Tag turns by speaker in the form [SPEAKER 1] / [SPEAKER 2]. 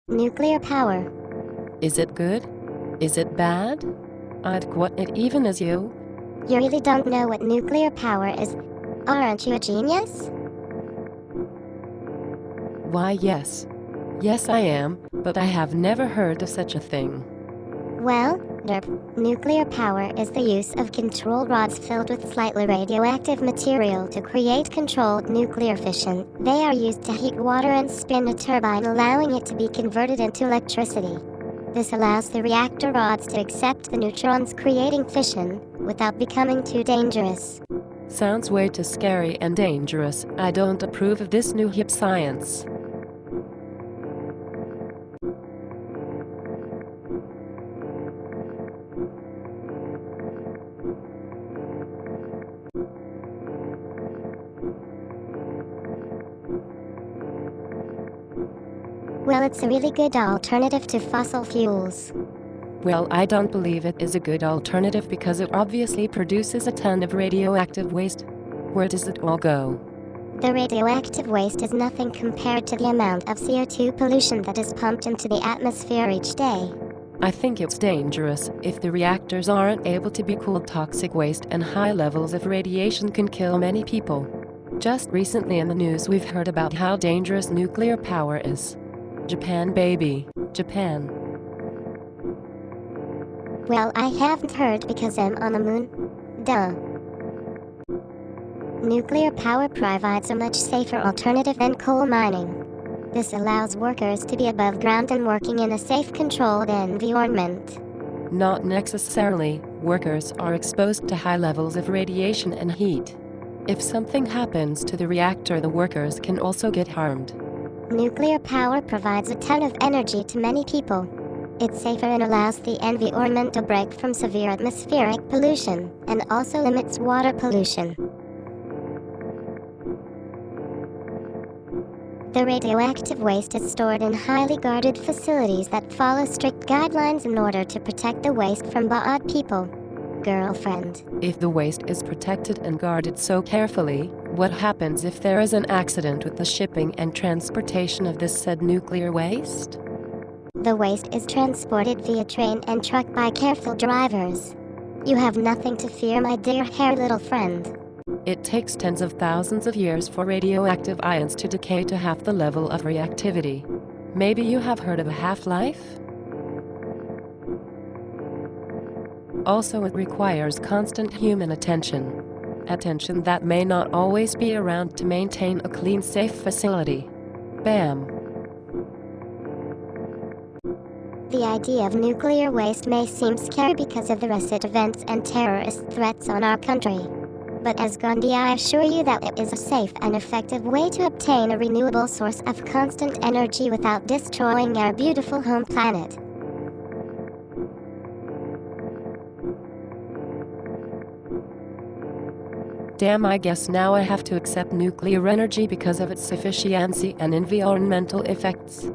[SPEAKER 1] Nuclear power.
[SPEAKER 2] Is it good? Is it bad? I'd quote it even as you.
[SPEAKER 1] You really don't know what nuclear power is. Aren't you a genius?
[SPEAKER 2] Why, yes. Yes, I am, but I have never heard of such a thing.
[SPEAKER 1] Well, nuclear power is the use of control rods filled with slightly radioactive material to create controlled nuclear fission. They are used to heat water and spin a turbine, allowing it to be converted into electricity. This allows the reactor rods to accept the neutrons, creating fission, without becoming too dangerous.
[SPEAKER 2] Sounds way too scary and dangerous. I don't approve of this new hip science.
[SPEAKER 1] Well, it's a really good alternative to fossil fuels.
[SPEAKER 2] Well, I don't believe it is a good alternative because it obviously produces a ton of radioactive waste. Where does it all go?
[SPEAKER 1] The radioactive waste is nothing compared to the amount of CO2 pollution that is pumped into the atmosphere each day.
[SPEAKER 2] I think it's dangerous if the reactors aren't able to be cooled. Toxic waste and high levels of radiation can kill many people. Just recently in the news we've heard about how dangerous nuclear power is. Japan, baby, Japan.
[SPEAKER 1] Well, I haven't heard because I'm on the moon. Duh. Nuclear power provides a much safer alternative than coal mining. This allows workers to be above ground and working in a safe, controlled environment.
[SPEAKER 2] Not necessarily. Workers are exposed to high levels of radiation and heat. If something happens to the reactor, the workers can also get harmed.
[SPEAKER 1] Nuclear power provides a ton of energy to many people. It's safer and allows the environment to break from severe atmospheric pollution, and also limits water pollution. The radioactive waste is stored in highly guarded facilities that follow strict guidelines in order to protect the waste from bad people. Girlfriend.
[SPEAKER 2] If the waste is protected and guarded so carefully, what happens if there is an accident with the shipping and transportation of this said nuclear waste?
[SPEAKER 1] The waste is transported via train and truck by careful drivers. You have nothing to fear, my dear hairy little friend.
[SPEAKER 2] It takes tens of thousands of years for radioactive ions to decay to half the level of reactivity. Maybe you have heard of a half-life? Also, it requires constant human attention. Attention that may not always be around to maintain a clean, safe facility. Bam.
[SPEAKER 1] The idea of nuclear waste may seem scary because of the recent events and terrorist threats on our country. But as Ghandi, I assure you that it is a safe and effective way to obtain a renewable source of constant energy without destroying our beautiful home planet.
[SPEAKER 2] Damn, I guess now I have to accept nuclear energy because of its efficiency and environmental effects.